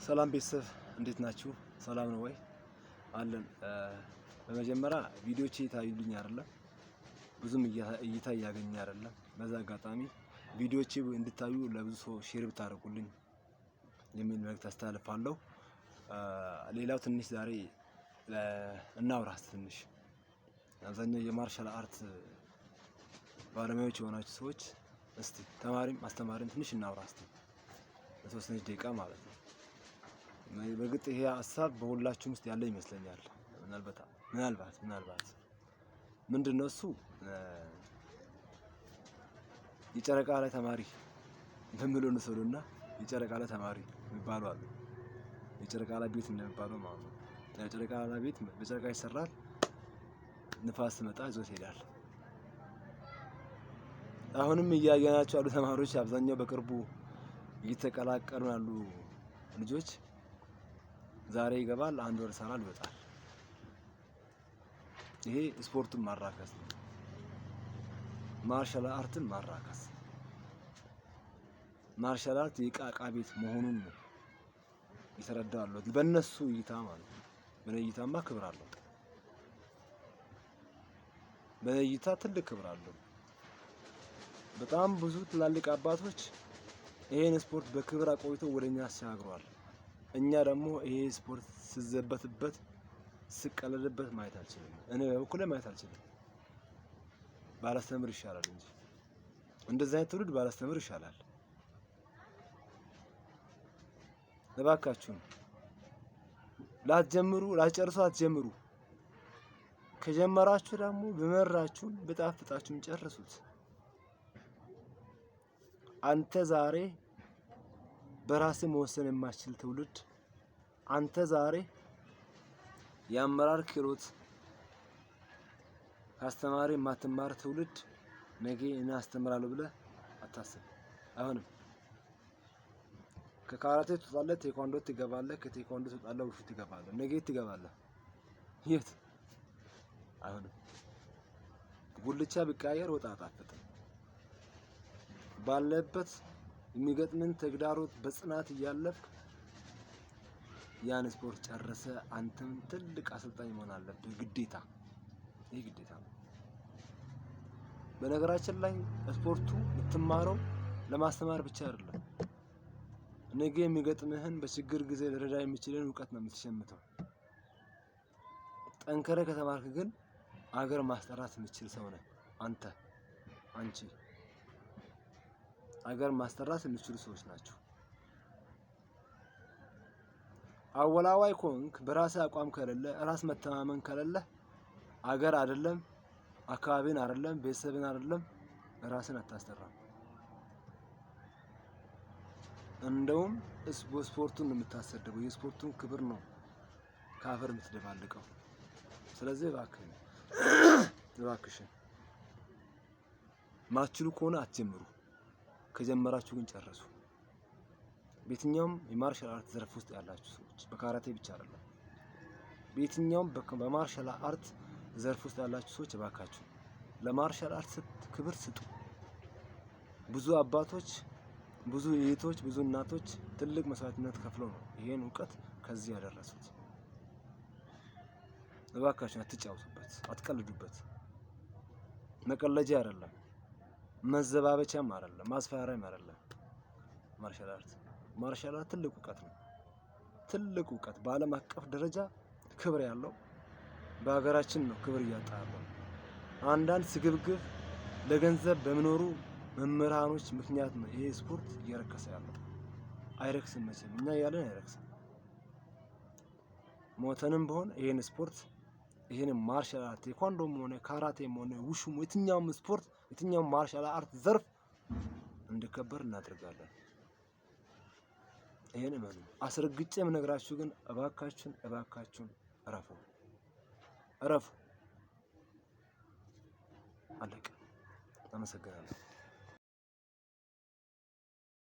ሰላም ቤተሰብ እንዴት ናችሁ? ሰላም ነው ወይ? አለን። በመጀመሪያ ቪዲዮቼ ታዩልኝ አይደለም፣ ብዙም እይታ እያገኘ አይደለም። በዛ አጋጣሚ ቪዲዮቼ እንድታዩ ለብዙ ሰው ሼር ብታደርጉልኝ የሚል መልእክት አስተላልፋለሁ። ሌላው ትንሽ ዛሬ እናውራስ ትንሽ አብዛኛው የማርሻል አርት ባለሙያዎች የሆናችሁ ሰዎች እስቲ ተማሪም አስተማሪም ትንሽ እናውራ እስቲ ለተወሰነ ደቂቃ ማለት ነው። በግጥ ይሄ ሀሳብ በሁላችሁም ውስጥ ያለ ይመስለኛል። ምናልባት ምንድነው እሱ የጨረቃ ላይ ተማሪ በሚለው እንውሰዱና የጨረቃ ላይ ተማሪ የሚባሉ አሉ። የጨረቃ ላይ ቤት እንደሚባለው ማለት ነው። የጨረቃ ላይ ቤት በጨረቃ ይሰራል። ንፋስ ሲመጣ ይዞት ይሄዳል። አሁንም እያየናቸው ያሉ ተማሪዎች አብዛኛው በቅርቡ እየተቀላቀሉ ያሉ ልጆች ዛሬ ይገባል፣ አንድ ወር ይሰራል፣ ይወጣል። ይሄ ስፖርቱን ማራከስ ነው። ማርሻል አርትን ማራከስ። ማርሻል አርት የቃቃ ቤት መሆኑን ነው ይተረዳሉ በእነሱ እይታ ማለት ነው። በእኔ እይታማ ክብር አለው። በእኔ እይታ ትልቅ ክብር አለው። በጣም ብዙ ትላልቅ አባቶች ይሄን ስፖርት በክብር አቆይተው ወደኛ አሻግረዋል። እኛ ደግሞ ይሄ ስፖርት ሲዘበትበት ሲቀለድበት ማየት አልችልም። እኔ በበኩሌ ማየት አልችልም። ባላስተምር ይሻላል እንጂ እንደዚህ አይነት ትውልድ ባላስተምር ይሻላል። እባካችሁን ላትጀምሩ ላትጨርሱ አትጀምሩ። ከጀመራችሁ ደግሞ በመራችሁን በጣፍጣችሁን ጨርሱት። አንተ ዛሬ በራስህ መወሰን የማትችል ትውልድ፣ አንተ ዛሬ የአመራር ክህሎት ካስተማሪ የማትማር ትውልድ ነገ እኔ አስተምራለሁ ብለህ አታስብ። አይሆንም። ከካራቴ ትወጣለህ፣ ቴኳንዶ ትገባለህ፣ ከቴኳንዶ ትወጣለህ፣ ውሹ ትገባለህ። ነገ የት ትገባለህ? የት? አይሆንም። ጉልቻ ቢቀያየር ወጥ አጣፍጥም። ባለበት የሚገጥምን ተግዳሮት በጽናት እያለፍክ ያን ስፖርት ጨርሰ አንተም ትልቅ አሰልጣኝ መሆን አለብህ ግዴታ። ይሄ ግዴታ ነው። በነገራችን ላይ ስፖርቱ የምትማረው ለማስተማር ብቻ አይደለም። ነገ የሚገጥምህን በችግር ጊዜ ሊረዳ የሚችልን እውቀት ነው የምትሸምተው። ጠንከረህ ከተማርክ ግን አገር ማስጠራት የምትችል ሰው ነህ አንተ፣ አንቺ። አገር ማስጠራት የሚችሉ ሰዎች ናቸው። አወላዋይ ኮንክ፣ በራስህ አቋም ከሌለ፣ ራስ መተማመን ከሌለ አገር አይደለም አካባቢን አይደለም ቤተሰብን አይደለም ራስን አታስጠራም። እንደውም ስፖርቱን ነው የምታሰደበው። የስፖርቱን ክብር ነው ከአፈር የምትደባልቀው። ስለዚህ እባክሽን ማትችሉ ከሆነ አትጀምሩ። ከጀመራችሁ ግን ጨርሱ። በየትኛውም የማርሻል አርት ዘርፍ ውስጥ ያላችሁ ሰዎች በካራቴ ብቻ አይደለም፣ በየትኛውም በማርሻል አርት ዘርፍ ውስጥ ያላችሁ ሰዎች እባካችሁ ለማርሻል አርት ክብር ስጡ። ብዙ አባቶች፣ ብዙ እህቶች፣ ብዙ እናቶች ትልቅ መስዋዕትነት ከፍለው ነው ይሄን እውቀት ከዚህ ያደረሱት። እባካችሁ አትጫወቱበት፣ አትቀልዱበት። መቀለጃ አይደለም፣ መዘባበቻም አይደለም፣ ማስፈራሪያም አይደለም። ማርሻል አርት ትልቅ እውቀት ነው። ትልቅ እውቀት በዓለም አቀፍ ደረጃ ክብር ያለው፣ በሀገራችን ነው ክብር እያጣ ያለው። አንዳንድ ስግብግብ ለገንዘብ በሚኖሩ መምህራኖች ምክንያት ነው ይሄ ስፖርት እየረከሰ ያለው። አይረክስም መቼም፣ እኛ እያለን አይረክስም። ሞተንም ቢሆን ይሄን ስፖርት ይሄን ማርሻል አርት ቴኳንዶም ሆነ ካራቴም ሆነ ውሹም የትኛውም ስፖርት የትኛውም ማርሻል አርት ዘርፍ እንዲከበር እናደርጋለን። ይሄን እመኑ። አስረግጬ የምነግራችሁ ግን እባካችሁን እረፉ። አለቀ። አመሰግናለሁ።